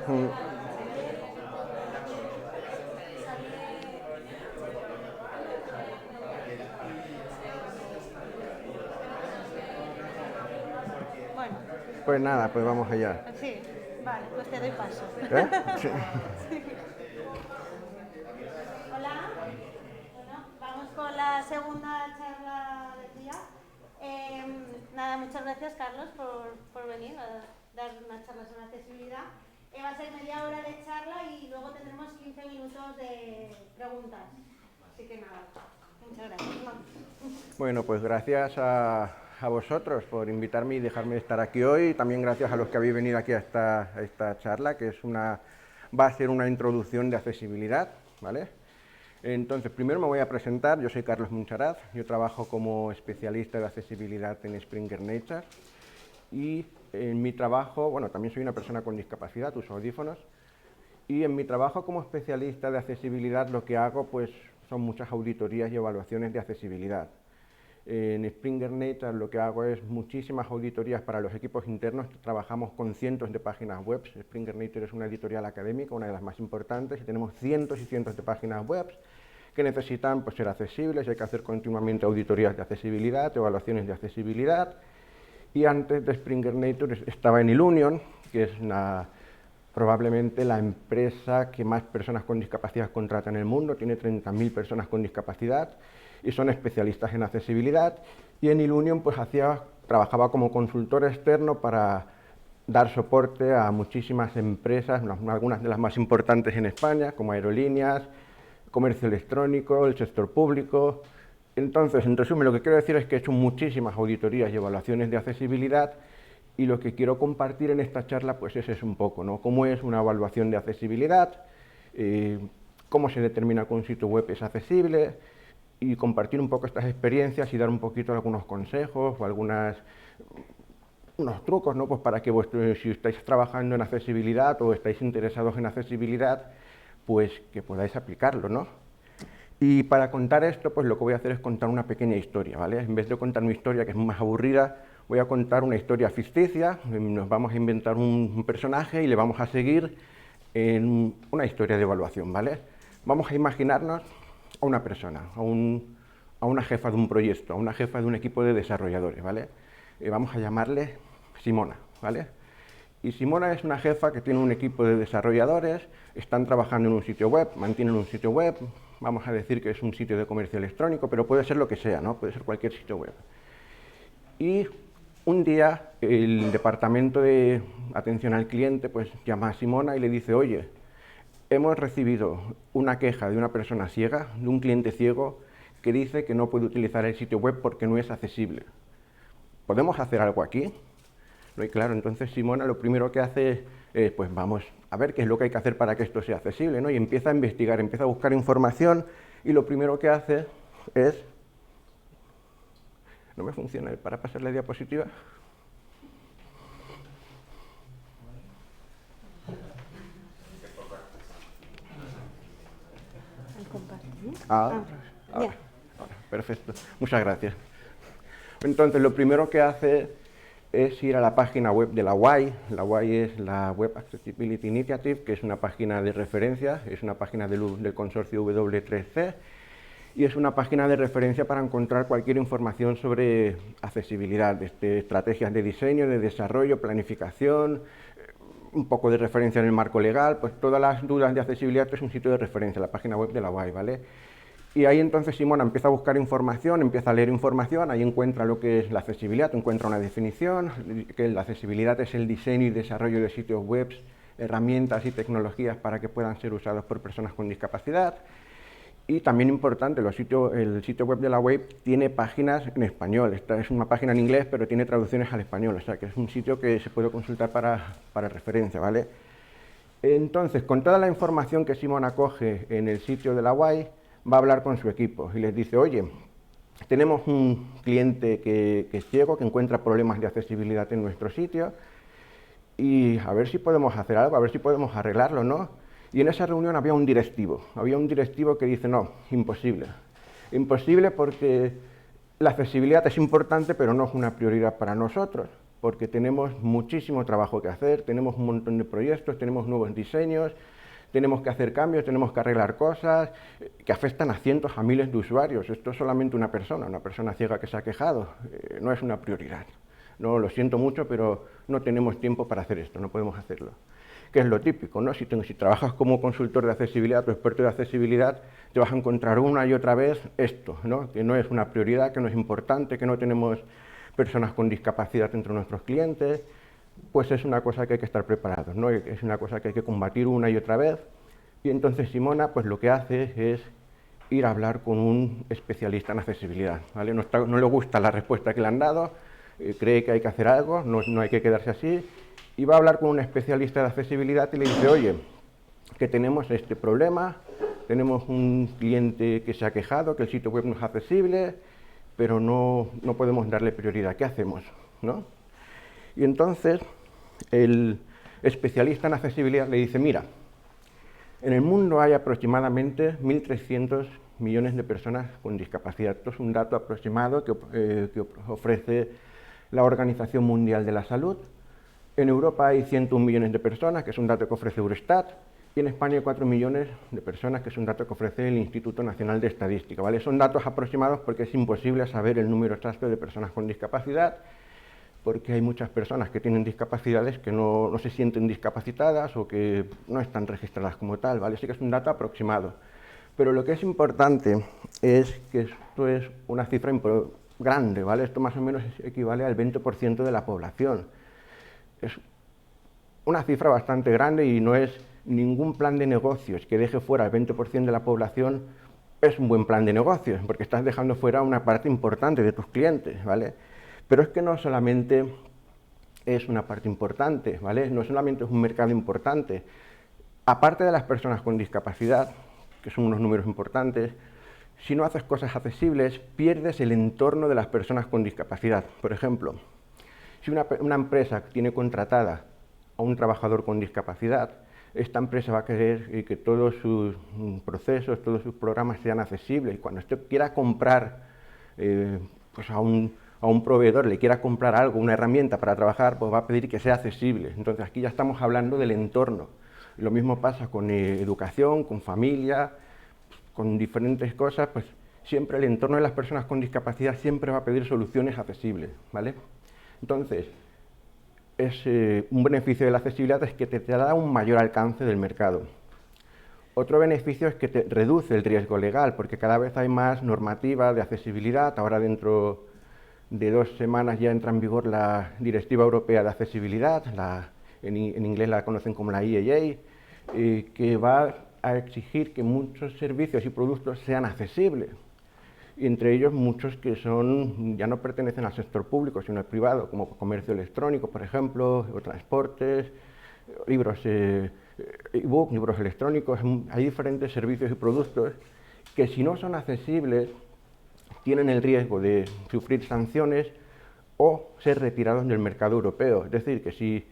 Mm. Bueno, Pues nada, pues vamos allá. sí, vale, pues te doy paso. ¿Eh? Sí. Hola, bueno, vamos con la segunda charla del día. Nada, muchas gracias Carlos por venir a dar una charla sobre accesibilidad. Va a ser media hora de charla y luego tendremos 15 minutos de preguntas. Así que nada, muchas gracias. Bueno, pues gracias a vosotros por invitarme y dejarme estar aquí hoy. También gracias a los que habéis venido aquí a esta charla, que va a ser una introducción de accesibilidad, ¿vale? Entonces, primero me voy a presentar. Yo soy Carlos Muncharaz, yo trabajo como especialista de accesibilidad en Springer Nature y en mi trabajo, bueno, también soy una persona con discapacidad, uso audífonos, y en mi trabajo como especialista de accesibilidad lo que hago pues son muchas auditorías y evaluaciones de accesibilidad. En Springer Nature lo que hago es muchísimas auditorías para los equipos internos, trabajamos con cientos de páginas web. Springer Nature es una editorial académica, una de las más importantes, y tenemos cientos y cientos de páginas web que necesitan pues, ser accesibles, hay que hacer continuamente auditorías de accesibilidad, evaluaciones de accesibilidad. Y antes de Springer Nature estaba en Ilunion, que es probablemente la empresa que más personas con discapacidad contrata en el mundo, tiene 30.000 personas con discapacidad y son especialistas en accesibilidad. Y en Ilunion pues trabajaba como consultor externo para dar soporte a muchísimas empresas, algunas de las más importantes en España, como aerolíneas, comercio electrónico, el sector público. Entonces, en resumen, lo que quiero decir es que he hecho muchísimas auditorías y evaluaciones de accesibilidad y lo que quiero compartir en esta charla pues ese es un poco, ¿no? Cómo es una evaluación de accesibilidad, cómo se determina que un sitio web es accesible y compartir un poco estas experiencias y dar un poquito algunos consejos o unos trucos, ¿no? Pues para que si estáis trabajando en accesibilidad o estáis interesados en accesibilidad, pues que podáis aplicarlo, ¿no? Y para contar esto, pues lo que voy a hacer es contar una pequeña historia, ¿vale? En vez de contar mi historia, que es más aburrida, voy a contar una historia ficticia, nos vamos a inventar un personaje y le vamos a seguir en una historia de evaluación, ¿vale? Vamos a imaginarnos a una persona, a una jefa de un proyecto, a una jefa de un equipo de desarrolladores, ¿vale? Vamos a llamarle Simona, ¿vale? Y Simona es una jefa que tiene un equipo de desarrolladores, están trabajando en un sitio web, mantienen un sitio web, vamos a decir que es un sitio de comercio electrónico, pero puede ser lo que sea, ¿no? Puede ser cualquier sitio web. Y un día el departamento de atención al cliente pues llama a Simona y le dice, oye, hemos recibido una queja de una persona ciega, de un cliente ciego, que dice que no puede utilizar el sitio web porque no es accesible. ¿Podemos hacer algo aquí? ¿No? Y claro, entonces Simona lo primero que hace es, pues vamos a ver qué es lo que hay que hacer para que esto sea accesible, ¿no? Y empieza a investigar, empieza a buscar información y lo primero que hace es... ¿No me funciona para pasar la diapositiva? Ahora, perfecto, muchas gracias. Entonces, lo primero que hace es ir a la página web de la WAI. La WAI es la Web Accessibility Initiative, que es una página de referencia, es una página del consorcio W3C, y es una página de referencia para encontrar cualquier información sobre accesibilidad, estrategias de diseño, de desarrollo, planificación, un poco de referencia en el marco legal, pues todas las dudas de accesibilidad es un sitio de referencia, la página web de la WAI, ¿vale? Y ahí entonces Simona empieza a buscar información, empieza a leer información, ahí encuentra lo que es la accesibilidad, encuentra una definición, que la accesibilidad es el diseño y desarrollo de sitios web, herramientas y tecnologías para que puedan ser usados por personas con discapacidad. Y también importante, el sitio web de la web tiene páginas en español. Esta es una página en inglés, pero tiene traducciones al español, o sea que es un sitio que se puede consultar para referencia, ¿vale? Entonces, con toda la información que Simona coge en el sitio de la WAI, va a hablar con su equipo y les dice, oye, tenemos un cliente que es ciego, que encuentra problemas de accesibilidad en nuestro sitio y a ver si podemos hacer algo, a ver si podemos arreglarlo, ¿no? Y en esa reunión había un directivo que dice, no, imposible. Imposible porque la accesibilidad es importante, pero no es una prioridad para nosotros. porque tenemos muchísimo trabajo que hacer, tenemos un montón de proyectos, tenemos nuevos diseños, tenemos que hacer cambios, tenemos que arreglar cosas que afectan a cientos, a miles de usuarios. Esto es solamente una persona ciega que se ha quejado, no es una prioridad. No, lo siento mucho, pero no tenemos tiempo para hacer esto, no podemos hacerlo. Que es lo típico, ¿no? Si trabajas como consultor de accesibilidad o experto de accesibilidad, te vas a encontrar una y otra vez esto, ¿no? Que no es una prioridad, que no es importante, que no tenemos personas con discapacidad entre nuestros clientes. Pues es una cosa que hay que estar preparados, ¿no? Es una cosa que hay que combatir una y otra vez. Y entonces Simona, pues lo que hace es ir a hablar con un especialista en accesibilidad, ¿vale? No le gusta la respuesta que le han dado, cree que hay que hacer algo, no hay que quedarse así, y va a hablar con un especialista de accesibilidad y le dice, oye, que tenemos este problema, tenemos un cliente que se ha quejado, que el sitio web no es accesible, pero no podemos darle prioridad, ¿qué hacemos? ¿No? Y entonces el especialista en accesibilidad le dice, mira, en el mundo hay aproximadamente 1.300 millones de personas con discapacidad. Esto es un dato aproximado que ofrece la Organización Mundial de la Salud. En Europa hay 101 millones de personas, que es un dato que ofrece Eurostat, y en España hay 4 millones de personas, que es un dato que ofrece el Instituto Nacional de Estadística, ¿vale? Son datos aproximados porque es imposible saber el número exacto de personas con discapacidad, porque hay muchas personas que tienen discapacidades que no se sienten discapacitadas o que no están registradas como tal, ¿vale? Así que es un dato aproximado. Pero lo que es importante es que esto es una cifra grande, ¿vale? Esto más o menos equivale al 20% de la población. Es una cifra bastante grande y no es ningún plan de negocios que deje fuera el 20% de la población, es un buen plan de negocios, porque estás dejando fuera una parte importante de tus clientes, ¿vale? Pero es que no solamente es una parte importante, ¿vale? No solamente es un mercado importante. Aparte de las personas con discapacidad, que son unos números importantes, si no haces cosas accesibles, pierdes el entorno de las personas con discapacidad. Por ejemplo, si una empresa tiene contratada a un trabajador con discapacidad, esta empresa va a querer que todos sus procesos, todos sus programas sean accesibles. Y cuando usted quiera comprar pues a un proveedor, le quiera comprar algo, una herramienta para trabajar, pues va a pedir que sea accesible. Entonces aquí ya estamos hablando del entorno. Lo mismo pasa con educación, con familia, con diferentes cosas, pues siempre el entorno de las personas con discapacidad siempre va a pedir soluciones accesibles, ¿vale? Entonces, un beneficio de la accesibilidad es que te da un mayor alcance del mercado. Otro beneficio es que te reduce el riesgo legal, porque cada vez hay más normativa de accesibilidad. Ahora dentro de 2 semanas ya entra en vigor la Directiva Europea de Accesibilidad, en inglés la conocen como la IAA, que va a exigir que muchos servicios y productos sean accesibles. Y entre ellos muchos que ya no pertenecen al sector público, sino al privado, como comercio electrónico, por ejemplo, o transportes, libros e-book, libros electrónicos. Hay diferentes servicios y productos que si no son accesibles tienen el riesgo de sufrir sanciones o ser retirados del mercado europeo. Es decir, que si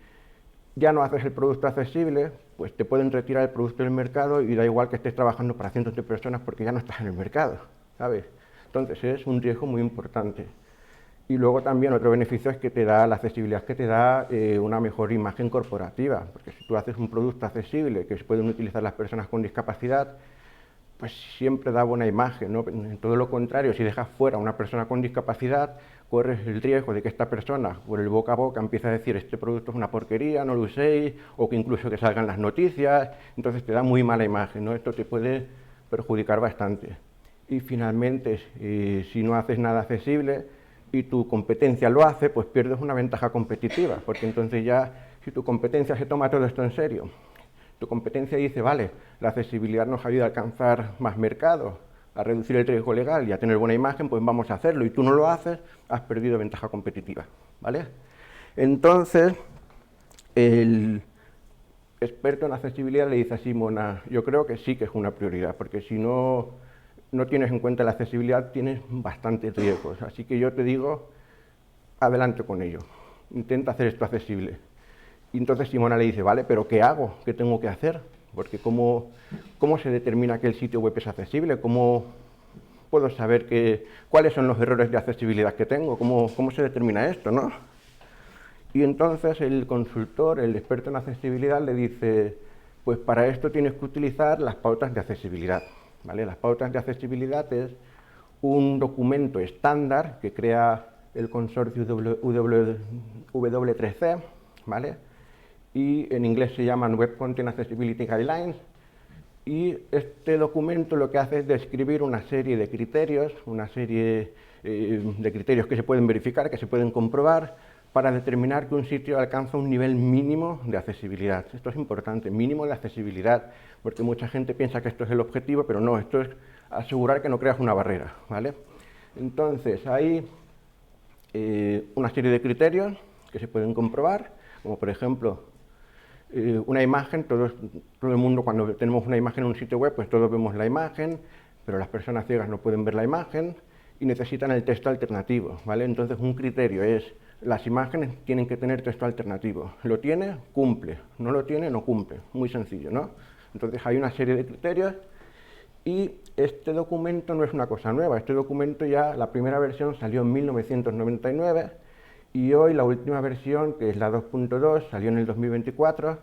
ya no haces el producto accesible, pues te pueden retirar el producto del mercado y da igual que estés trabajando para cientos de personas porque ya no estás en el mercado, ¿sabes? Entonces es un riesgo muy importante. Y luego también otro beneficio es que te da la accesibilidad, que te da una mejor imagen corporativa, porque si tú haces un producto accesible que pueden utilizar las personas con discapacidad, pues siempre da buena imagen, ¿no? En todo lo contrario, si dejas fuera a una persona con discapacidad, corres el riesgo de que esta persona, por el boca a boca, empiece a decir este producto es una porquería, no lo uséis, o que incluso que salgan las noticias, entonces te da muy mala imagen, ¿no? Esto te puede perjudicar bastante. Y finalmente, si no haces nada accesible y tu competencia lo hace, pues pierdes una ventaja competitiva, porque entonces ya, si tu competencia se toma todo esto en serio, tu competencia dice, vale, la accesibilidad nos ayuda a alcanzar más mercado, a reducir el riesgo legal y a tener buena imagen, pues vamos a hacerlo, y tú no lo haces, has perdido ventaja competitiva, ¿vale? Entonces, el experto en accesibilidad le dice a Simona, yo creo que sí que es una prioridad, porque si no tienes en cuenta la accesibilidad, tienes bastantes riesgos, así que yo te digo, adelante con ello, intenta hacer esto accesible. Y entonces Simona le dice, vale, pero ¿qué hago? ¿Qué tengo que hacer? Porque ¿cómo se determina que el sitio web es accesible? ¿Cómo puedo saber cuáles son los errores de accesibilidad que tengo? ¿Cómo se determina esto, no? Y entonces el consultor, el experto en accesibilidad, le dice, pues para esto tienes que utilizar las pautas de accesibilidad, ¿vale? Las pautas de accesibilidad es un documento estándar que crea el consorcio W3C, ¿vale? Y en inglés se llaman Web Content Accessibility Guidelines, y este documento lo que hace es describir una serie de criterios, que se pueden verificar, que se pueden comprobar, para determinar que un sitio alcanza un nivel mínimo de accesibilidad. Esto es importante, mínimo de accesibilidad, porque mucha gente piensa que esto es el objetivo, pero no, esto es asegurar que no creas una barrera, ¿vale? Entonces, hay una serie de criterios que se pueden comprobar, como por ejemplo, una imagen, todo el mundo cuando tenemos una imagen en un sitio web, pues todos vemos la imagen, pero las personas ciegas no pueden ver la imagen y necesitan el texto alternativo, ¿vale? Entonces, un criterio es, las imágenes tienen que tener texto alternativo. ¿Lo tiene? Cumple. ¿No lo tiene? No cumple. Muy sencillo, ¿no? Entonces hay una serie de criterios y este documento no es una cosa nueva. Este documento ya, la primera versión salió en 1999 y hoy la última versión, que es la 2.2, salió en el 2024.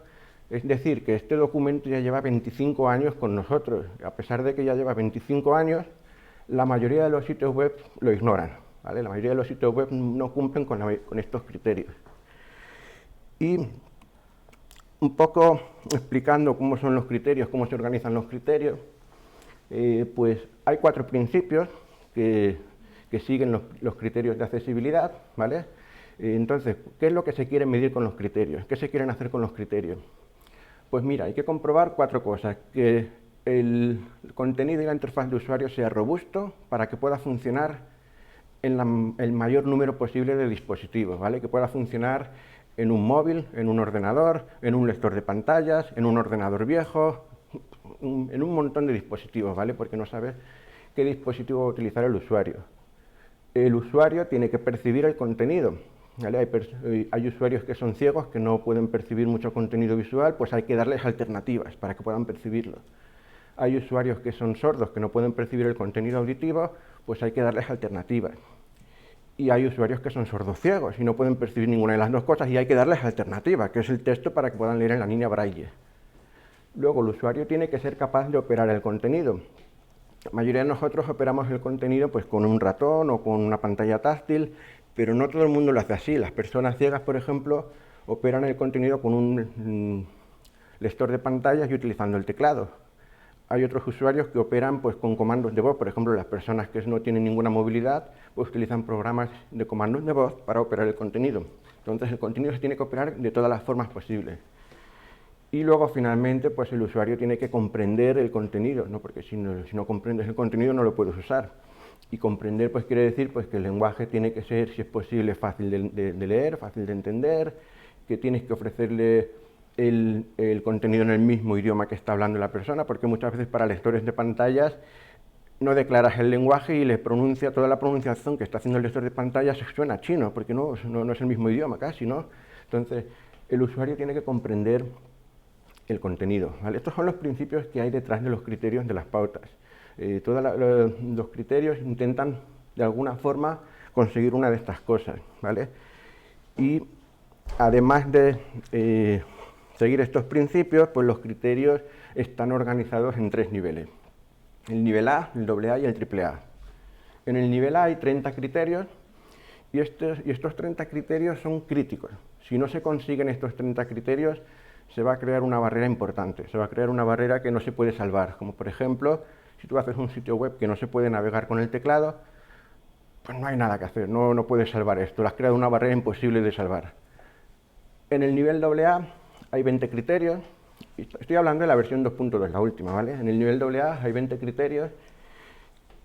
Es decir, que este documento ya lleva 25 años con nosotros. A pesar de que ya lleva 25 años, la mayoría de los sitios web lo ignoran, ¿vale? La mayoría de los sitios web no cumplen con estos criterios. Y un poco explicando cómo son los criterios, cómo se organizan los criterios, pues hay 4 principios que siguen los criterios de accesibilidad, ¿vale? Entonces, ¿qué es lo que se quiere medir con los criterios? ¿Qué se quieren hacer con los criterios? Pues mira, hay que comprobar 4 cosas: que el contenido y la interfaz de usuario sea robusto para que pueda funcionar en el mayor número posible de dispositivos, ¿vale? Que pueda funcionar en un móvil, en un ordenador, en un lector de pantallas, en un ordenador viejo, en un montón de dispositivos, ¿vale? Porque no sabe qué dispositivo va a utilizar el usuario. El usuario tiene que percibir el contenido, ¿vale? Hay usuarios que son ciegos, que no pueden percibir mucho contenido visual, pues hay que darles alternativas para que puedan percibirlo. Hay usuarios que son sordos, que no pueden percibir el contenido auditivo, pues hay que darles alternativas. Y hay usuarios que son sordos ciegos y no pueden percibir ninguna de las dos cosas y hay que darles alternativa, que es el texto para que puedan leer en la línea braille. Luego, el usuario tiene que ser capaz de operar el contenido. La mayoría de nosotros operamos el contenido pues con un ratón o con una pantalla táctil, pero no todo el mundo lo hace así. Las personas ciegas, por ejemplo, operan el contenido con un lector de pantallas y utilizando el teclado. Hay otros usuarios que operan pues con comandos de voz, por ejemplo, las personas que no tienen ninguna movilidad pues utilizan programas de comandos de voz para operar el contenido. Entonces el contenido se tiene que operar de todas las formas posibles. Y luego finalmente pues el usuario tiene que comprender el contenido, ¿no? Porque si no comprendes el contenido no lo puedes usar. Y comprender pues quiere decir pues que el lenguaje tiene que ser, si es posible, fácil de leer, fácil de entender, que tienes que ofrecerle el contenido en el mismo idioma que está hablando la persona, porque muchas veces para lectores de pantallas no declaras el lenguaje y le pronuncia toda la pronunciación que está haciendo el lector de pantallas suena chino, porque no es el mismo idioma casi, ¿no? Entonces, el usuario tiene que comprender el contenido, ¿vale? Estos son los principios que hay detrás de los criterios de las pautas. Los criterios intentan, de alguna forma, conseguir una de estas cosas, ¿vale? Y además de seguir estos principios, pues los criterios están organizados en 3 niveles. El nivel A, el AA y el AAA. En el nivel A hay 30 criterios y estos 30 criterios son críticos. Si no se consiguen estos 30 criterios, se va a crear una barrera importante, se va a crear una barrera que no se puede salvar, como por ejemplo, si tú haces un sitio web que no se puede navegar con el teclado, pues no hay nada que hacer, no puedes salvar esto, le has creado una barrera imposible de salvar. En el nivel AA hay 20 criterios, estoy hablando de la versión 2.2, la última, ¿vale? En el nivel AA hay 20 criterios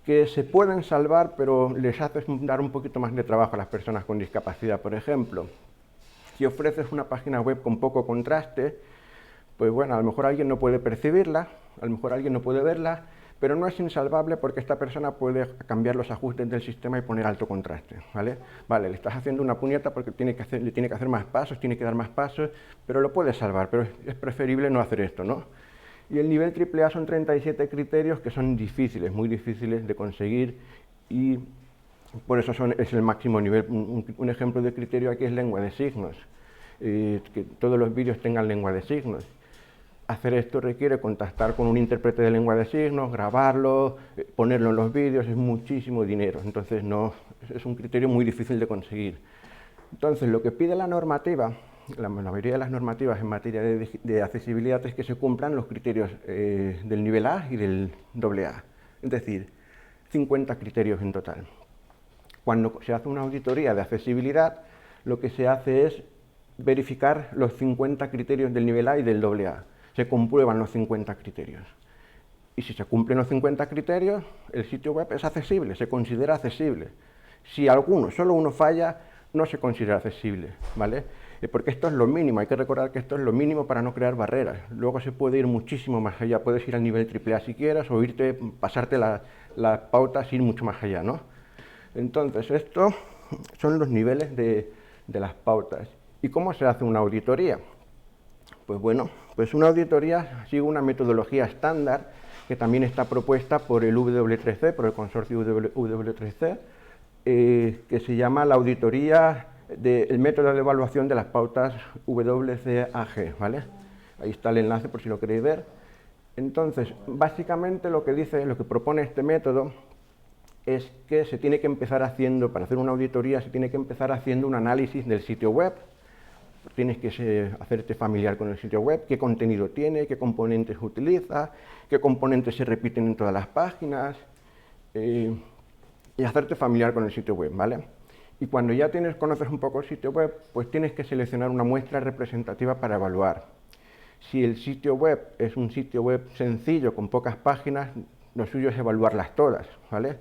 que se pueden salvar, pero les haces dar un poquito más de trabajo a las personas con discapacidad. Por ejemplo, si ofreces una página web con poco contraste, pues bueno, a lo mejor alguien no puede percibirla, a lo mejor alguien no puede verla, pero no es insalvable porque esta persona puede cambiar los ajustes del sistema y poner alto contraste, ¿vale? Vale, le estás haciendo una puñeta porque le tiene que hacer más pasos, tiene que dar más pasos, pero lo puedes salvar, pero es preferible no hacer esto, ¿no? Y el nivel AAA son 37 criterios que son difíciles, muy difíciles de conseguir y por eso es el máximo nivel. Un ejemplo de criterio aquí es lengua de signos. que todos los vídeos tengan lengua de signos. Hacer esto requiere contactar con un intérprete de lengua de signos, grabarlo, ponerlo en los vídeos, es muchísimo dinero, entonces no, es un criterio muy difícil de conseguir. Entonces, lo que pide la normativa, la mayoría de las normativas en materia de accesibilidad es que se cumplan los criterios del nivel A y del AA, es decir, 50 criterios en total. Cuando se hace una auditoría de accesibilidad, lo que se hace es verificar los 50 criterios del nivel A y del AA. Se comprueban los 50 criterios. Y si se cumplen los 50 criterios, el sitio web es accesible, se considera accesible. Si alguno, solo uno falla, no se considera accesible, ¿vale? Porque esto es lo mínimo, hay que recordar que esto es lo mínimo para no crear barreras. Luego se puede ir muchísimo más allá, puedes ir al nivel AAA si quieres, o pasarte las pautas, ir mucho más allá, ¿no? Entonces, estos son los niveles de las pautas. ¿Y cómo se hace una auditoría? Pues bueno, pues una auditoría sigue una metodología estándar que también está propuesta por el W3C, por el consorcio W3C, que se llama la auditoría del método de evaluación de las pautas WCAG, ¿vale? Ahí está el enlace por si lo queréis ver. Entonces, básicamente lo que propone este método es que se tiene que empezar haciendo, para hacer una auditoría, se tiene que empezar haciendo un análisis del sitio web. Tienes que hacerte familiar con el sitio web, qué contenido tiene, qué componentes utiliza, qué componentes se repiten en todas las páginas, y hacerte familiar con el sitio web, ¿vale? Y cuando ya conoces un poco el sitio web, pues tienes que seleccionar una muestra representativa para evaluar. Si el sitio web es un sitio web sencillo, con pocas páginas, lo suyo es evaluarlas todas, ¿vale?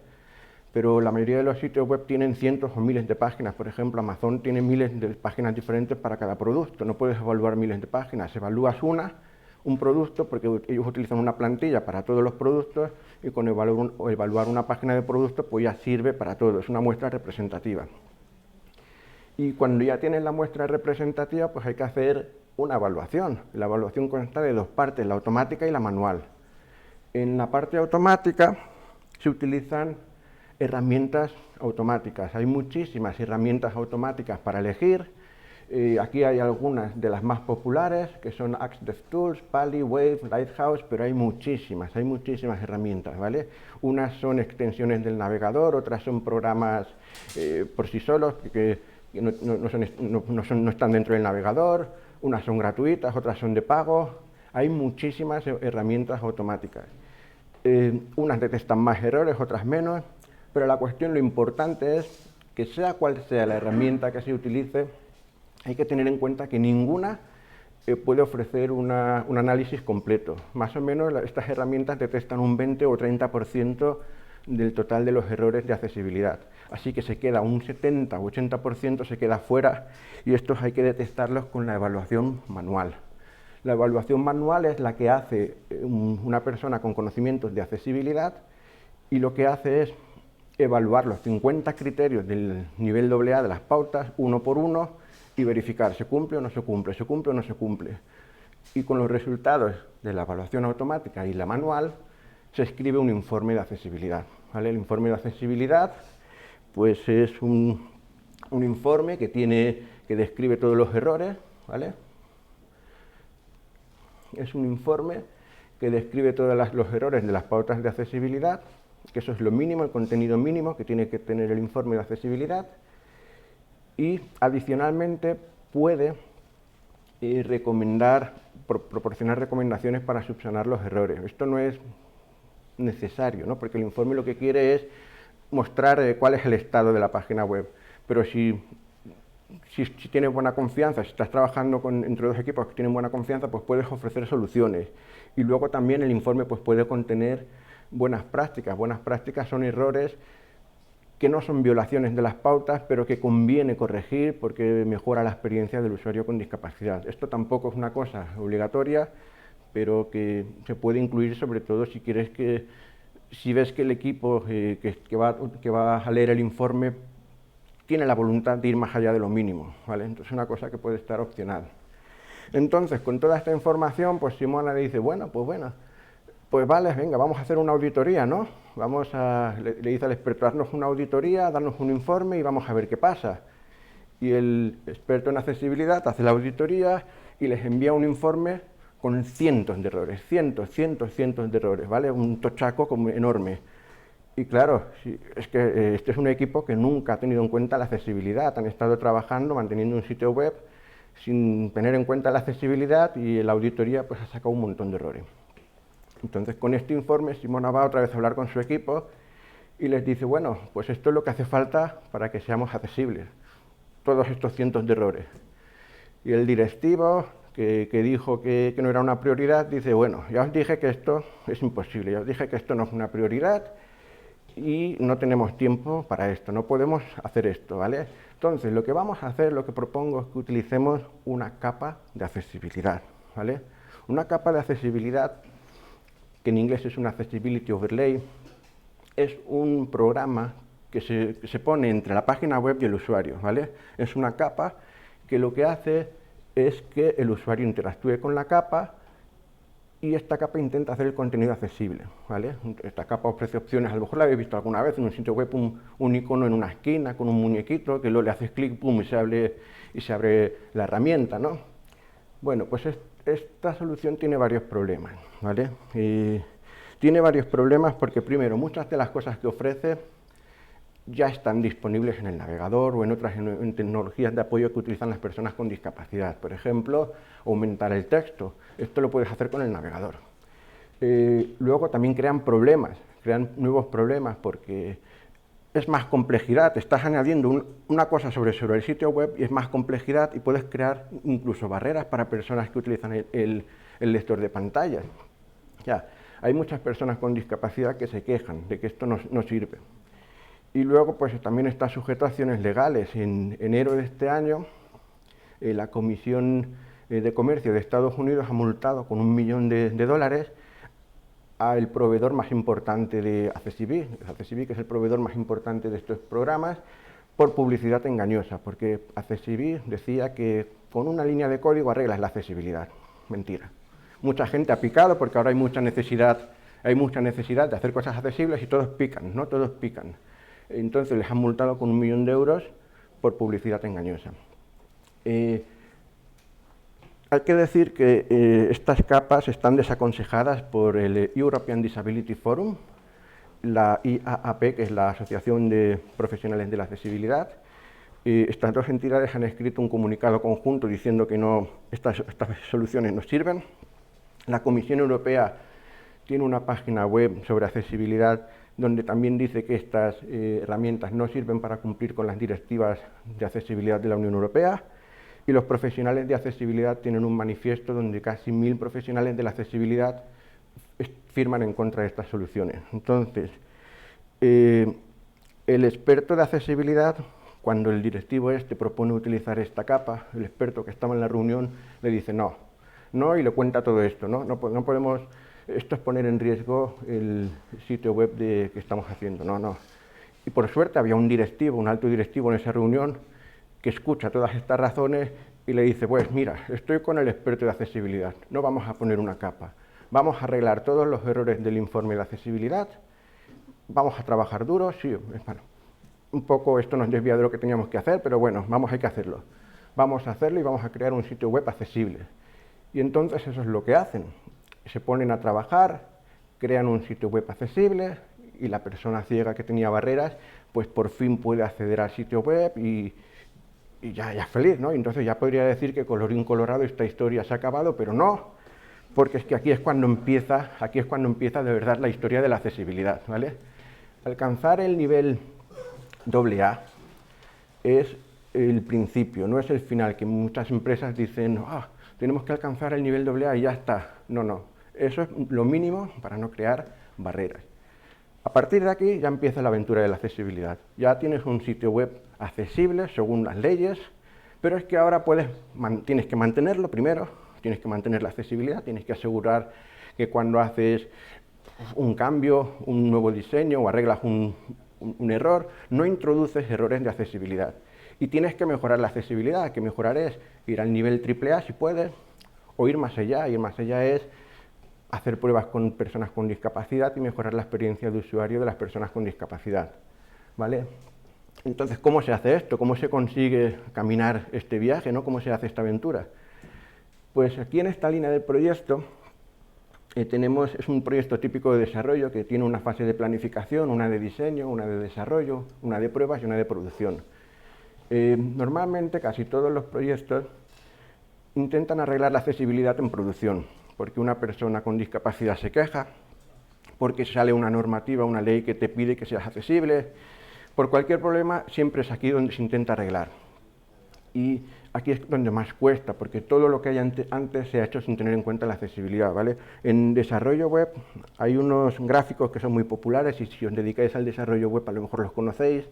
Pero la mayoría de los sitios web tienen cientos o miles de páginas. Por ejemplo, Amazon tiene miles de páginas diferentes para cada producto. No puedes evaluar miles de páginas. Evalúas un producto, porque ellos utilizan una plantilla para todos los productos, y con evaluar una página de producto, pues ya sirve para todo. Es una muestra representativa. Y cuando ya tienes la muestra representativa, pues hay que hacer una evaluación. La evaluación consta de dos partes, la automática y la manual. En la parte automática se utilizan herramientas automáticas. Hay muchísimas herramientas automáticas para elegir. Aquí hay algunas de las más populares, que son Axe DevTools, Pali, Wave, Lighthouse, pero hay muchísimas herramientas, ¿vale? Unas son extensiones del navegador, otras son programas por sí solos, que no están dentro del navegador, unas son gratuitas, otras son de pago. Hay muchísimas herramientas automáticas. Unas detectan más errores, otras menos. Pero la cuestión, lo importante es que sea cual sea la herramienta que se utilice, hay que tener en cuenta que ninguna puede ofrecer un análisis completo. Más o menos estas herramientas detectan un 20 o 30% del total de los errores de accesibilidad. Así que se queda un 70 o 80% se queda fuera, y estos hay que detectarlos con la evaluación manual. La evaluación manual es la que hace una persona con conocimientos de accesibilidad, y lo que hace es evaluar los 50 criterios del nivel AA de las pautas, uno por uno, y verificar se cumple o no se cumple, se cumple o no se cumple. Y con los resultados de la evaluación automática y la manual, se escribe un informe de accesibilidad, ¿vale? El informe de accesibilidad, pues es un informe que describe todos los errores, ¿vale? Es un informe que describe todos los errores de las pautas de accesibilidad, que eso es lo mínimo, el contenido mínimo que tiene que tener el informe de accesibilidad, y adicionalmente puede proporcionar recomendaciones para subsanar los errores. Esto no es necesario, ¿no? Porque el informe lo que quiere es mostrar cuál es el estado de la página web, pero si tienes buena confianza, si estás trabajando entre dos equipos que tienen buena confianza, pues puedes ofrecer soluciones. Y luego también el informe pues puede contener buenas prácticas. Buenas prácticas son errores que no son violaciones de las pautas, pero que conviene corregir porque mejora la experiencia del usuario con discapacidad. Esto tampoco es una cosa obligatoria, pero que se puede incluir, sobre todo si ves que el equipo que va a leer el informe tiene la voluntad de ir más allá de lo mínimo, ¿vale? Entonces es una cosa que puede estar opcional. Entonces, con toda esta información, pues Simona le dice, pues vale, venga, vamos a hacer una auditoría, ¿no? Le dice al experto, haznos una auditoría, darnos un informe y vamos a ver qué pasa. Y el experto en accesibilidad hace la auditoría y les envía un informe con cientos de errores, cientos de errores, ¿vale? Un tochaco como enorme. Y claro, es que este es un equipo que nunca ha tenido en cuenta la accesibilidad. Han estado trabajando, manteniendo un sitio web sin tener en cuenta la accesibilidad, y la auditoría pues ha sacado un montón de errores. Entonces, con este informe, Simona va otra vez a hablar con su equipo y les dice, bueno, pues esto es lo que hace falta para que seamos accesibles, todos estos cientos de errores. Y el directivo, que dijo que no era una prioridad, dice, bueno, ya os dije que esto es imposible, ya os dije que esto no es una prioridad y no tenemos tiempo para esto, no podemos hacer esto, ¿vale? Entonces, lo que vamos a hacer, lo que propongo es que utilicemos una capa de accesibilidad, ¿vale? Una capa de accesibilidad, que en inglés es un Accessibility Overlay, es un programa que se pone entre la página web y el usuario, ¿vale? Es una capa que lo que hace es que el usuario interactúe con la capa, y esta capa intenta hacer el contenido accesible, ¿vale? Esta capa ofrece opciones, a lo mejor la habéis visto alguna vez en un sitio web, un icono en una esquina con un muñequito, que luego le haces clic, pum, y se abre la herramienta, ¿no? Bueno, pues esta solución tiene varios problemas, ¿vale? Tiene varios problemas porque, primero, muchas de las cosas que ofrece ya están disponibles en el navegador o en otras en tecnologías de apoyo que utilizan las personas con discapacidad. Por ejemplo, aumentar el texto. Esto lo puedes hacer con el navegador. Luego también crean nuevos problemas porque es más complejidad. Estás añadiendo una cosa sobre el sitio web y es más complejidad, y puedes crear incluso barreras para personas que utilizan el lector de pantallas. Ya, hay muchas personas con discapacidad que se quejan de que esto no sirve. Y luego pues también está sujeto a acciones legales. En enero de este año, la Comisión de Comercio de Estados Unidos ha multado con $1 millón al proveedor más importante de Accessibility, que es el proveedor más importante de estos programas, por publicidad engañosa, porque Accessibility decía que con una línea de código arreglas la accesibilidad. Mentira. Mucha gente ha picado porque ahora hay mucha necesidad de hacer cosas accesibles y todos pican, ¿no? Todos pican. Entonces les han multado con $1 millón por publicidad engañosa. Hay que decir que estas capas están desaconsejadas por el European Disability Forum, la IAAP, que es la Asociación de Profesionales de la Accesibilidad. Estas dos entidades han escrito un comunicado conjunto diciendo que estas soluciones no sirven. La Comisión Europea tiene una página web sobre accesibilidad donde también dice que estas herramientas no sirven para cumplir con las directivas de accesibilidad de la Unión Europea, y los profesionales de accesibilidad tienen un manifiesto donde casi 1000 profesionales de la accesibilidad firman en contra de estas soluciones. Entonces, el experto de accesibilidad, cuando el directivo propone utilizar esta capa, el experto que estaba en la reunión le dice no, y le cuenta todo esto, no podemos... Esto es poner en riesgo el sitio web que estamos haciendo, no. Y por suerte había un alto directivo en esa reunión que escucha todas estas razones y le dice, pues mira, estoy con el experto de accesibilidad, no vamos a poner una capa, vamos a arreglar todos los errores del informe de accesibilidad, vamos a trabajar duro, sí, bueno, un poco esto nos desvía de lo que teníamos que hacer, pero bueno, hay que hacerlo. Vamos a hacerlo y vamos a crear un sitio web accesible. Y entonces eso es lo que hacen. Se ponen a trabajar, crean un sitio web accesible, y la persona ciega que tenía barreras, pues por fin puede acceder al sitio web y ya es feliz, ¿no? Y entonces ya podría decir que colorín colorado esta historia se ha acabado, pero no, porque es que aquí es cuando empieza de verdad la historia de la accesibilidad, ¿vale? Alcanzar el nivel AA es el principio, no es el final, que muchas empresas dicen, tenemos que alcanzar el nivel AA y ya está. No. Eso es lo mínimo para no crear barreras. A partir de aquí ya empieza la aventura de la accesibilidad. Ya tienes un sitio web accesible según las leyes, pero es que ahora tienes que mantenerlo primero, tienes que mantener la accesibilidad, tienes que asegurar que cuando haces un cambio, un nuevo diseño o arreglas un error, no introduces errores de accesibilidad. Y tienes que mejorar la accesibilidad. Que mejorar es ir al nivel AAA si puedes, o ir más allá. Ir más allá es hacer pruebas con personas con discapacidad y mejorar la experiencia de usuario de las personas con discapacidad, ¿vale? Entonces, ¿cómo se hace esto? ¿Cómo se consigue caminar este viaje, ¿no? ¿Cómo se hace esta aventura? Pues aquí en esta línea del proyecto es un proyecto típico de desarrollo que tiene una fase de planificación, una de diseño, una de desarrollo, una de pruebas y una de producción. Normalmente casi todos los proyectos intentan arreglar la accesibilidad en producción, porque una persona con discapacidad se queja, porque sale una normativa, una ley que te pide que seas accesible. Por cualquier problema siempre es aquí donde se intenta arreglar. Y aquí es donde más cuesta, porque todo lo que hay antes se ha hecho sin tener en cuenta la accesibilidad, ¿vale? En desarrollo web hay unos gráficos que son muy populares y si os dedicáis al desarrollo web a lo mejor los conocéis,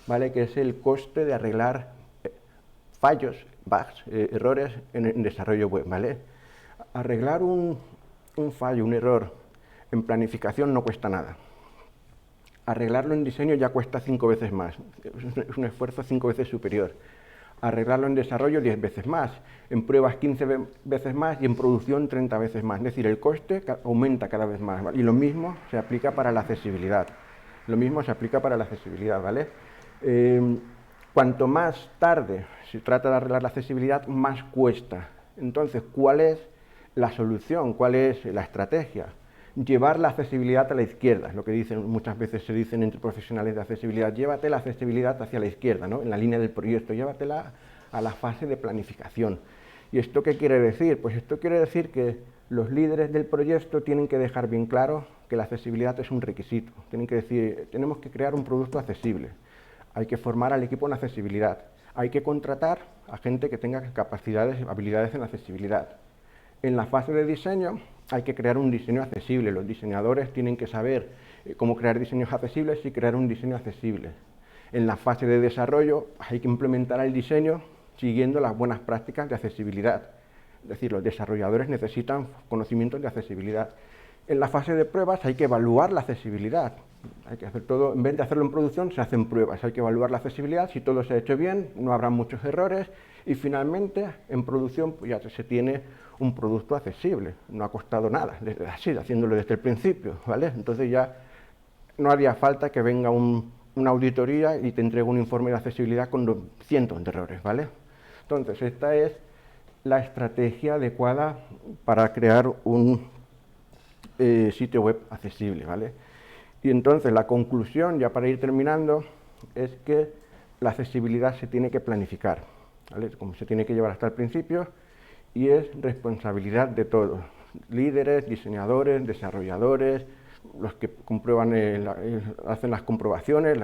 ¿vale? Que es el coste de arreglar fallos, bugs, errores en desarrollo web, ¿vale? Arreglar un fallo, un error en planificación no cuesta nada. Arreglarlo en diseño ya cuesta 5 veces más, es un esfuerzo 5 veces superior. Arreglarlo en desarrollo 10 veces más, en pruebas 15 veces más y en producción 30 veces más. Es decir, el coste aumenta cada vez más, ¿vale? Y lo mismo se aplica para la accesibilidad. Lo mismo se aplica para la accesibilidad, ¿vale? Cuanto más tarde se trata de arreglar la accesibilidad, más cuesta. Entonces, ¿cuál es la solución? ¿Cuál es la estrategia? Llevar la accesibilidad a la izquierda, lo que dicen, muchas veces se dicen entre profesionales de accesibilidad, llévate la accesibilidad hacia la izquierda, ¿no? En la línea del proyecto, llévatela a la fase de planificación. ¿Y esto qué quiere decir? Pues esto quiere decir que los líderes del proyecto tienen que dejar bien claro que la accesibilidad es un requisito, tienen que decir, tenemos que crear un producto accesible, hay que formar al equipo en accesibilidad, hay que contratar a gente que tenga capacidades, habilidades en accesibilidad. En la fase de diseño hay que crear un diseño accesible. Los diseñadores tienen que saber cómo crear diseños accesibles y crear un diseño accesible. En la fase de desarrollo hay que implementar el diseño siguiendo las buenas prácticas de accesibilidad. Es decir, los desarrolladores necesitan conocimientos de accesibilidad. En la fase de pruebas hay que evaluar la accesibilidad. Hay que hacer todo, en vez de hacerlo en producción, se hacen pruebas. Hay que evaluar la accesibilidad. Si todo se ha hecho bien, no habrá muchos errores. Y finalmente, en producción, pues ya se tiene un producto accesible. No ha costado nada, así, haciéndolo desde el principio, ¿vale? Entonces ya no haría falta que venga una auditoría y te entregue un informe de accesibilidad con cientos de errores, ¿vale? Entonces, esta es la estrategia adecuada para crear un sitio web accesible, ¿vale? Y entonces la conclusión, ya para ir terminando, es que la accesibilidad se tiene que planificar, ¿vale? Como se tiene que llevar hasta el principio, y es responsabilidad de todos, líderes, diseñadores, desarrolladores, los que comprueban hacen las comprobaciones,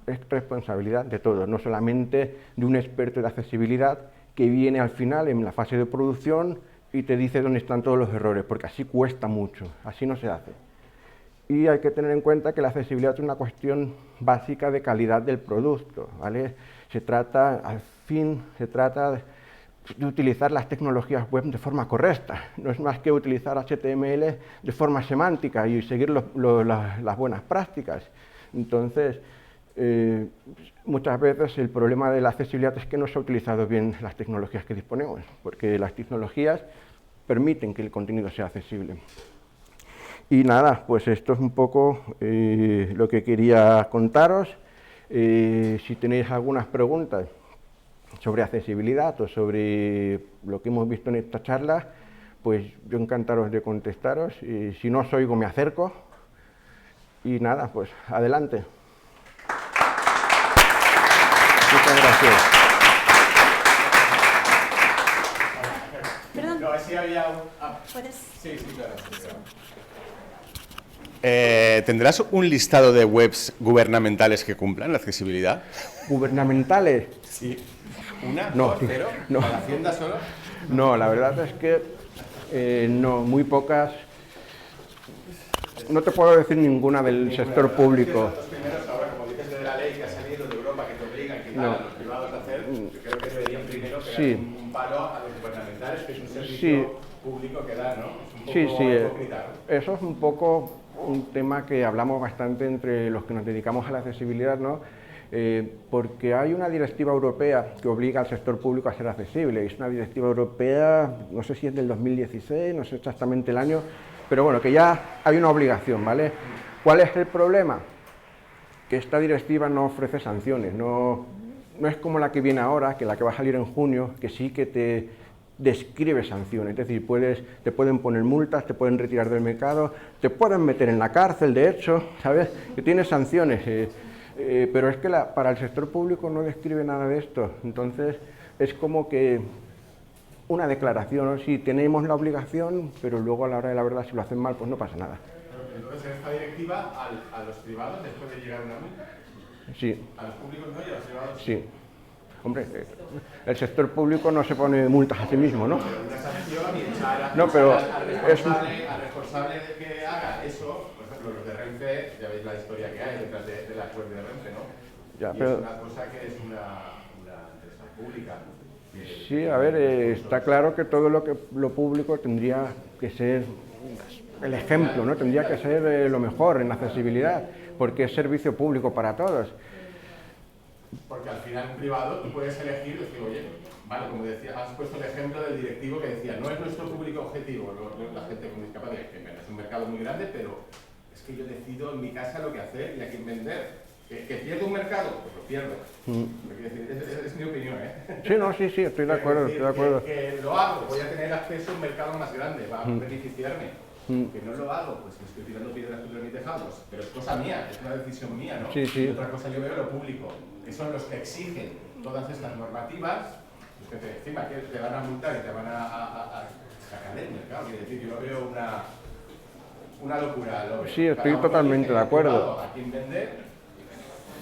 es responsabilidad de todos, no solamente de un experto de accesibilidad que viene al final en la fase de producción y te dice dónde están todos los errores, porque así cuesta mucho, así no se hace. Y hay que tener en cuenta que la accesibilidad es una cuestión básica de calidad del producto, ¿vale? Se trata de utilizar las tecnologías web de forma correcta, no es más que utilizar HTML de forma semántica y seguir las buenas prácticas. Entonces, muchas veces el problema de la accesibilidad es que no se ha utilizado bien las tecnologías que disponemos, porque las tecnologías permiten que el contenido sea accesible. Y nada, pues esto es un poco lo que quería contaros. Si tenéis algunas preguntas sobre accesibilidad o sobre lo que hemos visto en esta charla, pues yo encantaros de contestaros. Y si no os oigo, me acerco. Y nada, pues adelante. Muchas gracias. Perdón. No, así había ¿Puedes? Sí, claro. ¿Tendrás un listado de webs gubernamentales que cumplan la accesibilidad? ¿Gubernamentales? Sí. ¿Una? No, ¿Dos? ¿Cero? no. ¿Para Hacienda solo? No, la verdad es que no, muy pocas. No te puedo decir ninguna del sector público. Los primeros, ahora, como dices de la ley que ha salido de Europa que te obligan quizá No. a los privados a hacer, yo creo que deberían primero pegar Sí. un palo a los gubernamentales, que es un servicio Sí. público que da, ¿no? Es un Sí, poco sí. hipócrita, ¿no? Eso es un poco un tema que hablamos bastante entre los que nos dedicamos a la accesibilidad, ¿no? Porque hay una directiva europea que obliga al sector público a ser accesible. Es una directiva europea, no sé si es del 2016, no sé exactamente el año, pero bueno, que ya hay una obligación, ¿vale? ¿Cuál es el problema? que esta directiva no ofrece sanciones, no es como la que viene ahora, que la que va a salir en junio, que sí que te describe sanciones, es decir, te pueden poner multas, te pueden retirar del mercado, te pueden meter en la cárcel, de hecho, ¿sabes? Que tiene sanciones, pero es que para el sector público no describe nada de esto, entonces es como que una declaración, ¿no? Sí, tenemos la obligación, pero luego a la hora de la verdad, si lo hacen mal, pues no pasa nada. Entonces, en esta directiva, a los privados les puede llegar una multa. Sí. A los públicos no y a los privados sí. Hombre, el sector público no se pone multas a sí mismo, ¿no? Pero una sanción y echar no, pero al responsable de que haga eso, por ejemplo, los de Renfe, ya veis la historia que hay detrás de la web de Renfe, ¿no? Ya, y pero es una cosa que es una empresa pública. Sí, a ver, está claro que todo lo público tendría que ser el ejemplo, ¿no? Tendría que ser lo mejor en accesibilidad, porque es servicio público para todos. Porque al final en privado tú puedes elegir y decir, oye, vale, como decía, has puesto el ejemplo del directivo que decía, no es nuestro público objetivo, la gente con discapacidad, que es un mercado muy grande, pero es que yo decido en mi casa lo que hacer y a quién vender. ¿Que pierdo un mercado? Pues lo pierdo. Es mi opinión, ¿eh? Sí, no, sí, estoy de acuerdo, estoy de acuerdo. Que lo hago, voy a tener acceso a un mercado más grande, va a beneficiarme. Que no lo hago, pues me estoy tirando piedras contra mis tejados, pero es cosa mía, es una decisión mía, ¿no? Sí. Y otra cosa yo veo lo público, que son los que exigen todas estas normativas, los que encima que te van a multar y te van a sacar del mercado. Quiero decir, yo lo veo una locura. Lo veo. Sí, estoy totalmente de acuerdo. A quien vender,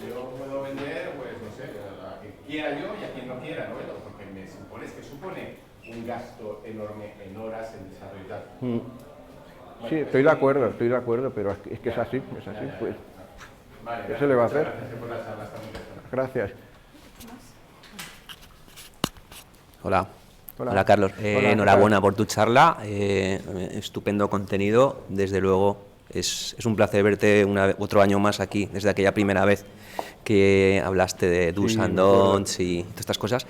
yo puedo vender, pues no sé, a quien quiera yo y a quien no quiera, ¿no? Porque me supone un gasto enorme en horas, en desarrollo y tal. Sí, estoy de acuerdo, pero es que es así, pues. Vale, ¿Qué se le va a hacer? Gracias por la charla, está muy interesante. Gracias. Hola Carlos, enhorabuena por tu charla, estupendo contenido, desde luego es un placer verte otro año más aquí, desde aquella primera vez que hablaste de do's and don'ts y todas estas cosas.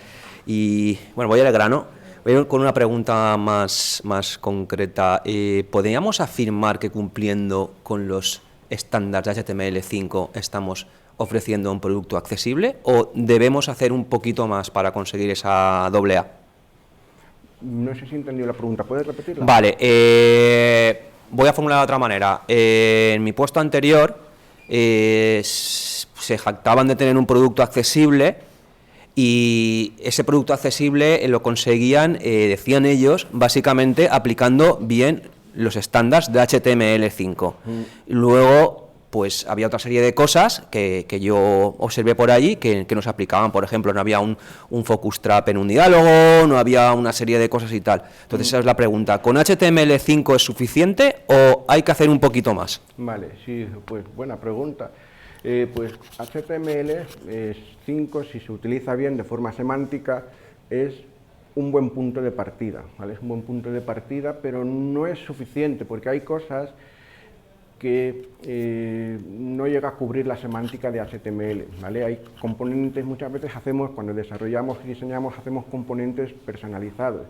Y bueno, voy al grano. Voy con una pregunta más concreta. ¿Podríamos afirmar que cumpliendo con los estándares de HTML5 estamos ofreciendo un producto accesible o debemos hacer un poquito más para conseguir esa AA? No sé si he entendido la pregunta, ¿puedes repetirla? Vale, voy a formular de otra manera. En mi puesto anterior se jactaban de tener un producto accesible y ese producto accesible lo conseguían, decían ellos, básicamente aplicando bien los estándares de HTML5. Luego, pues había otra serie de cosas que yo observé por allí que no se aplicaban. Por ejemplo, no había un focus trap en un diálogo, no había una serie de cosas y tal. Entonces esa es la pregunta, ¿con HTML5 es suficiente o hay que hacer un poquito más? Vale, sí, pues buena pregunta. Pues HTML5, si se utiliza bien de forma semántica, es un buen punto de partida, ¿vale? Es un buen punto de partida, pero no es suficiente, porque hay cosas que no llega a cubrir la semántica de HTML, ¿vale? Hay componentes, muchas veces cuando desarrollamos y diseñamos, hacemos componentes personalizados,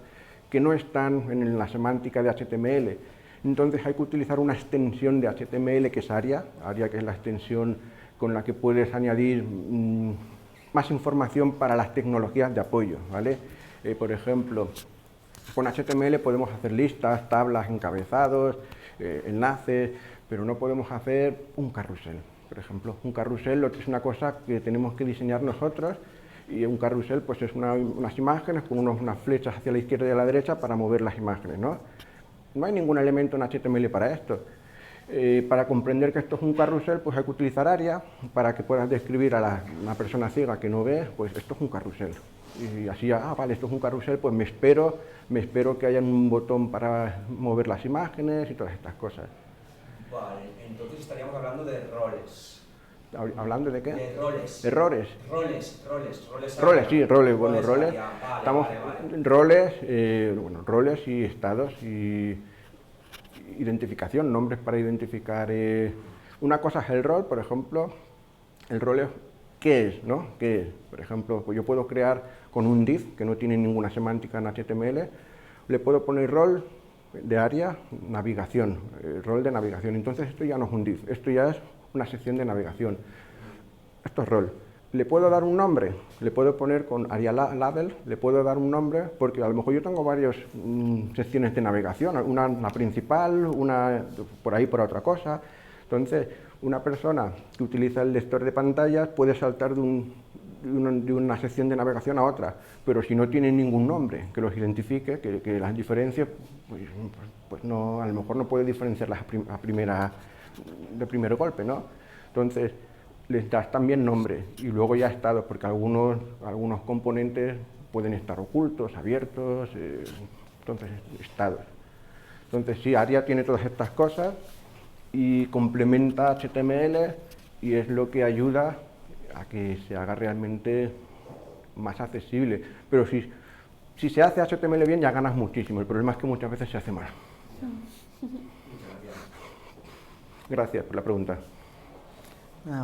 que no están en la semántica de HTML. Entonces hay que utilizar una extensión de HTML que es ARIA, que es la extensión con la que puedes añadir más información para las tecnologías de apoyo, ¿vale? Por ejemplo, con HTML podemos hacer listas, tablas, encabezados, enlaces, pero no podemos hacer un carrusel. Por ejemplo, un carrusel es una cosa que tenemos que diseñar nosotros, y un carrusel pues es unas imágenes con unas flechas hacia la izquierda y a la derecha para mover las imágenes, ¿no? No hay ningún elemento en HTML para esto. Para comprender que esto es un carrusel, pues hay que utilizar ARIA para que puedas describir a una persona ciega que no ve, pues esto es un carrusel. Y así, vale, esto es un carrusel, pues me espero que haya un botón para mover las imágenes y todas estas cosas. Vale, entonces estaríamos hablando de roles. ¿Hablando de qué? De roles. ¿Errores? Roles, sí, roles, bueno, roles. Vale, Estamos roles y estados y identificación, nombres para identificar. Una cosa es el rol, por ejemplo, el rol es ¿qué es? ¿No? ¿Qué es? Por ejemplo, pues yo puedo crear con un div que no tiene ninguna semántica en HTML, le puedo poner rol de área, navegación, rol de navegación. Entonces esto ya no es un div, esto ya es una sección de navegación. esto es rol. ¿Le puedo dar un nombre? Le puedo poner con Area Label, le puedo dar un nombre, porque a lo mejor yo tengo varias secciones de navegación, una principal, una por ahí por otra cosa. Entonces, una persona que utiliza el lector de pantallas puede saltar de una sección de navegación a otra, pero si no tiene ningún nombre que los identifique, que las diferencie, pues no, a lo mejor no puede diferenciarlas de primer golpe, ¿no? Entonces, les das también nombre y luego ya estados, porque algunos componentes pueden estar ocultos, abiertos, entonces estados. Entonces sí, ARIA tiene todas estas cosas y complementa HTML y es lo que ayuda a que se haga realmente más accesible. Pero si se hace HTML bien ya ganas muchísimo, el problema es que muchas veces se hace mal. Gracias por la pregunta.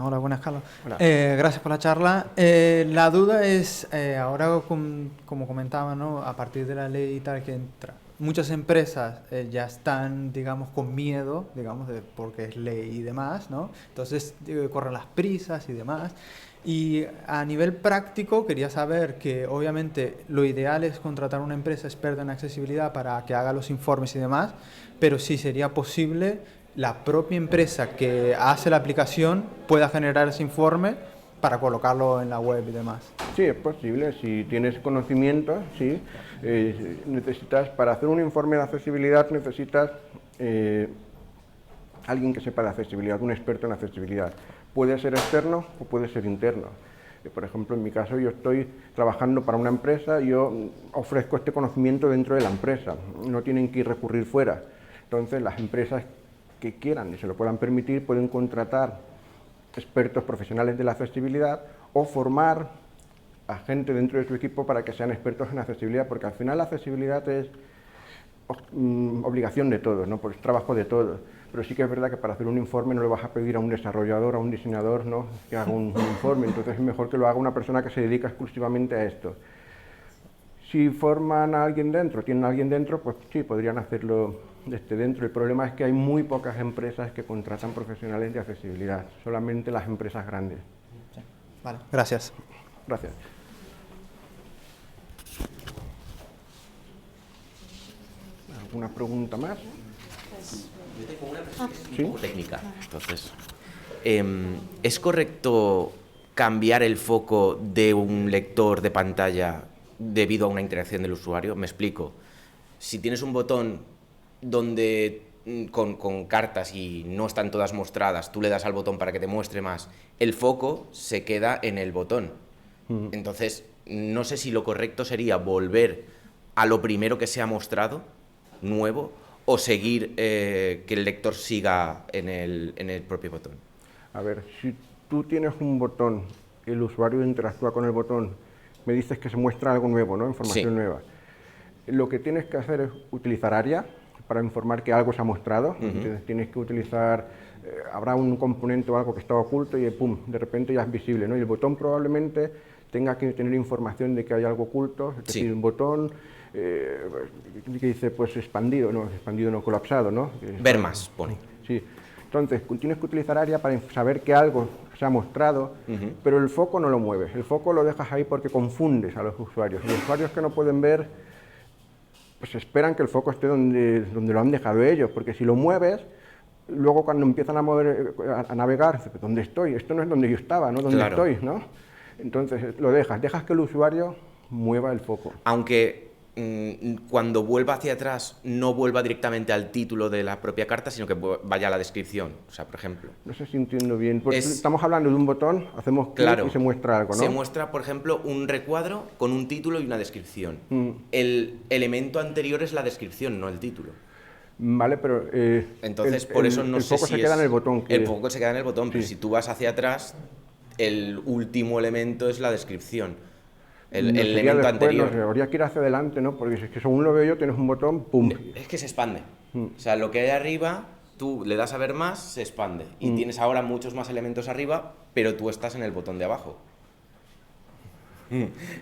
Hola, buenas, Carlos. Hola. Gracias por la charla. La duda es, ahora como comentaba, ¿no? A partir de la ley y tal que entra, muchas empresas ya están, digamos, con miedo, digamos, porque es ley y demás, ¿no? Entonces corren las prisas y demás. Y a nivel práctico quería saber que obviamente lo ideal es contratar una empresa experta en accesibilidad para que haga los informes y demás, pero si sería posible la propia empresa que hace la aplicación pueda generar ese informe para colocarlo en la web y demás. Sí, es posible. Si tienes conocimiento, sí. Necesitas, para hacer un informe de accesibilidad, necesitas alguien que sepa de accesibilidad, un experto en accesibilidad. Puede ser externo o puede ser interno. Por ejemplo, en mi caso, yo estoy trabajando para una empresa y yo ofrezco este conocimiento dentro de la empresa. No tienen que ir recurrir fuera. Entonces, las empresas que quieran y se lo puedan permitir pueden contratar expertos profesionales de la accesibilidad o formar a gente dentro de su equipo para que sean expertos en accesibilidad, porque al final la accesibilidad es obligación de todos, ¿no? Pues es trabajo de todos, pero sí que es verdad que para hacer un informe no le vas a pedir a un desarrollador, a un diseñador, ¿no? Que haga un informe, entonces es mejor que lo haga una persona que se dedica exclusivamente a esto. Si forman a alguien dentro, tienen a alguien dentro, pues sí, podrían hacerlo desde dentro. El problema es que hay muy pocas empresas que contratan profesionales de accesibilidad, solamente las empresas grandes. Sí. Vale, gracias. Gracias. ¿Alguna pregunta más? Yo tengo una pregunta que es ¿Sí? un poco técnica. Entonces, ¿es correcto cambiar el foco de un lector de pantalla debido a una interacción del usuario? Me explico. Si tienes un botón donde con cartas y no están todas mostradas, tú le das al botón para que te muestre más, el foco se queda en el botón. Entonces, no sé si lo correcto sería volver a lo primero que se ha mostrado, nuevo, o seguir que el lector siga en el propio botón. A ver, si tú tienes un botón, el usuario interactúa con el botón, me dices que se muestra algo nuevo, ¿no? Información nueva. Lo que tienes que hacer es utilizar ARIA para informar que algo se ha mostrado. Entonces, tienes que utilizar, habrá un componente o algo que está oculto y pum, de repente ya es visible, ¿no? Y el botón probablemente tenga que tener información de que hay algo oculto, es decir, un botón que dice pues expandido no, colapsado, ¿no? Ver más, pone. Sí. Entonces, tienes que utilizar ARIA para saber que algo se ha mostrado, pero el foco no lo mueves, el foco lo dejas ahí porque confundes a los usuarios. Los usuarios que no pueden ver, pues esperan que el foco esté donde lo han dejado ellos, porque si lo mueves, luego cuando empiezan a navegar, ¿dónde estoy? Esto no es donde yo estaba, ¿no? ¿Dónde estoy? ¿No? Entonces, lo dejas que el usuario mueva el foco. Aunque cuando vuelva hacia atrás no vuelva directamente al título de la propia carta, sino que vaya a la descripción, o sea, por ejemplo. No sé si entiendo bien, porque estamos hablando de un botón, hacemos clic y se muestra algo, ¿no? Se muestra, por ejemplo, un recuadro con un título y una descripción. El elemento anterior es la descripción, no el título. Vale, pero entonces, por eso no sé si el foco se queda en el botón. El foco se queda en el botón, pero si tú vas hacia atrás, el último elemento es la descripción. El elemento anterior. No, habría que ir hacia adelante, ¿no? Porque si es que según lo veo yo, tienes un botón, ¡pum! Es que se expande. O sea, lo que hay arriba, tú le das a ver más, se expande. Y tienes ahora muchos más elementos arriba, pero tú estás en el botón de abajo.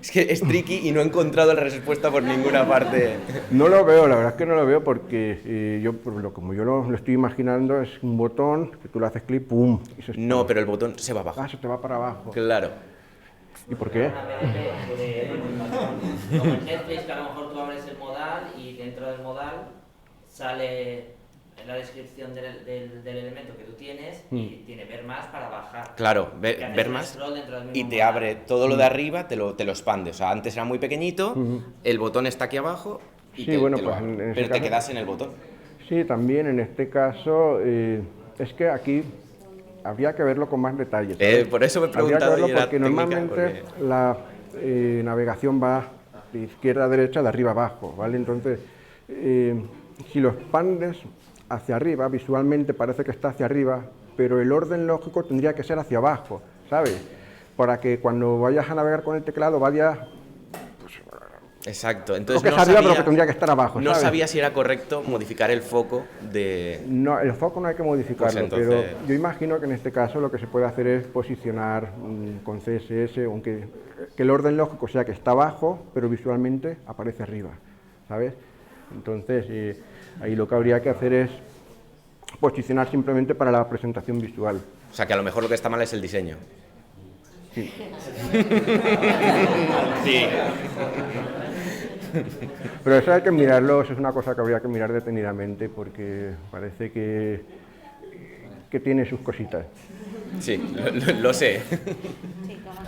Es que es tricky y no he encontrado la respuesta por ninguna parte. No lo veo, la verdad es que no lo veo porque como yo lo estoy imaginando, es un botón que tú le haces clic, ¡pum! Y se No, pero el botón se va abajo. se te va para abajo. Claro. ¿Y por qué? Como en Netflix, que a lo mejor tú abres el modal y dentro del modal sale la descripción del elemento que tú tienes y tiene ver más para bajar. Claro, Que haces ver un más scroll dentro del y mismo te modal. abre todo lo de arriba, te lo expande. O sea, antes era muy pequeñito, el botón está aquí abajo y Sí, te bueno, lo pues abre. en ese Pero te caso- quedas en el botón. Sí, también en este caso, es que aquí habría que verlo con más detalles. Por eso me he Habría que preguntado verlo y era porque técnica, normalmente la navegación va de izquierda a derecha, de arriba a abajo, ¿vale? Entonces, si lo expandes hacia arriba, visualmente parece que está hacia arriba, pero el orden lógico tendría que ser hacia abajo, ¿sabes? Para que cuando vayas a navegar con el teclado vaya Exacto. lo Entonces que es no arriba, pero sabía, que tendría que estar abajo, no ¿sabes? sabía si era correcto modificar el foco de... No, el foco no hay que modificarlo, Pues entonces- pero yo imagino que en este caso lo que se puede hacer es posicionar con CSS, aunque que el orden lógico sea que está abajo, pero visualmente aparece arriba, ¿sabes? Entonces, ahí lo que habría que hacer es posicionar simplemente para la presentación visual. O sea, que a lo mejor lo que está mal es el diseño. Sí. Sí. Pero eso hay que mirarlo, eso es una cosa que habría que mirar detenidamente porque parece que tiene sus cositas. Sí, lo sé. Sí, como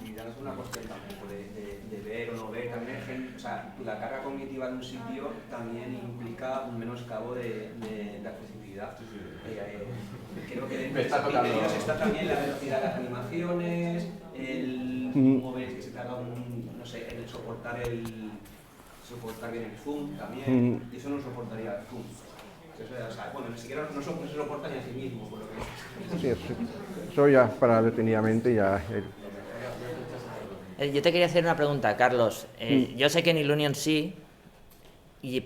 Y daros una cuestión tampoco de ver o no ver, también, o sea, la carga cognitiva de un sitio también implica un menoscabo de accesibilidad. Creo que Me está en tocando. vídeos está también la velocidad de las animaciones, el mover que se te haga no sé, el soportar bien el zoom también, y eso no soportaría el zoom. O sea, bueno, ni siquiera no se soporta ni a sí mismo, por lo que... Sí, eso ya para detenidamente ya... Yo te quería hacer una pregunta, Carlos. Yo sé que en Ilunion sí,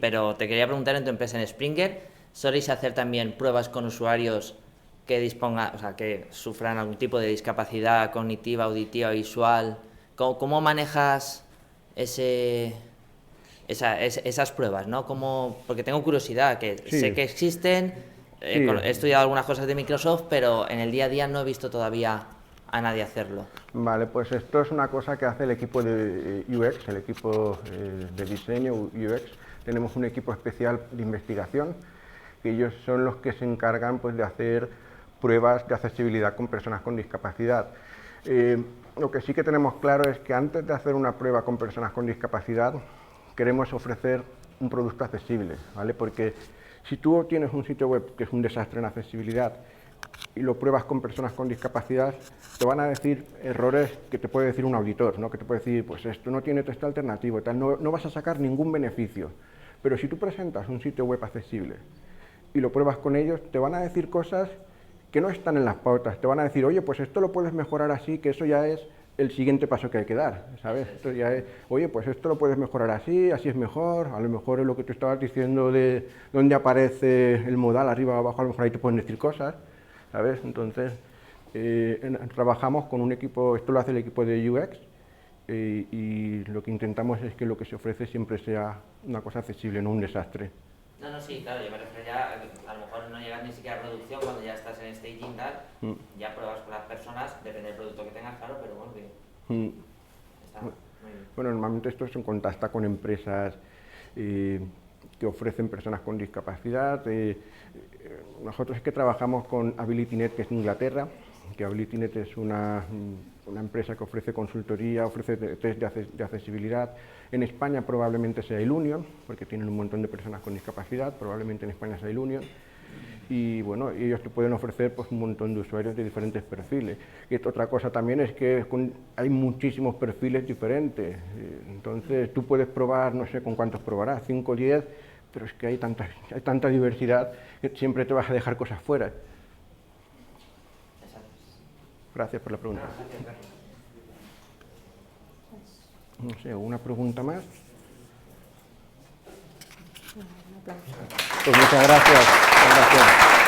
pero te quería preguntar en tu empresa en Springer, ¿soléis hacer también pruebas con usuarios que dispongan, o sea, que sufran algún tipo de discapacidad cognitiva, auditiva, visual? ¿Cómo manejas esas pruebas, ¿no? Porque tengo curiosidad, que Sí. sé que existen, Sí. he estudiado algunas cosas de Microsoft, pero en el día a día no he visto todavía a nadie hacerlo. Vale, pues esto es una cosa que hace el equipo de UX, el equipo de diseño UX. Tenemos un equipo especial de investigación, que ellos son los que se encargan pues, de hacer pruebas de accesibilidad con personas con discapacidad. Lo que sí que tenemos claro es que antes de hacer una prueba con personas con discapacidad, queremos ofrecer un producto accesible, ¿vale? Porque si tú tienes un sitio web que es un desastre en accesibilidad y lo pruebas con personas con discapacidad, te van a decir errores que te puede decir un auditor, ¿no? Que te puede decir, pues esto no tiene texto alternativo, tal, no vas a sacar ningún beneficio. Pero si tú presentas un sitio web accesible y lo pruebas con ellos, te van a decir cosas que no están en las pautas, te van a decir, oye, pues esto lo puedes mejorar así, que eso ya es el siguiente paso que hay que dar, ¿sabes? Esto ya es, oye, pues esto lo puedes mejorar así es mejor, a lo mejor es lo que tú estabas diciendo de dónde aparece el modal, arriba o abajo, a lo mejor ahí te pueden decir cosas, ¿sabes? Entonces, trabajamos con un equipo, esto lo hace el equipo de UX, y lo que intentamos es que lo que se ofrece siempre sea una cosa accesible, no un desastre. No, sí, claro, yo me refiero ya, a lo mejor no llegas ni siquiera a producción cuando ya estás en staging, tal, ya pruebas con las personas, depende del producto que tengas, claro, pero bueno, bien. Está muy bien. Bueno, normalmente esto se contacta con empresas que ofrecen personas con discapacidad. Nosotros es que trabajamos con AbilityNet, que es de Inglaterra, que AbilityNet es una empresa que ofrece consultoría, ofrece test de accesibilidad. En España probablemente sea Ilunion, porque tienen un montón de personas con discapacidad, probablemente en España sea Ilunion. Y bueno, ellos te pueden ofrecer pues, un montón de usuarios de diferentes perfiles. Y otra cosa también es que hay muchísimos perfiles diferentes. Entonces tú puedes probar, no sé con cuántos probarás, 5 o 10, pero es que hay tanta diversidad que siempre te vas a dejar cosas fuera. Gracias por la pregunta. No sé, ¿una pregunta más? Pues muchas gracias. Muchas gracias.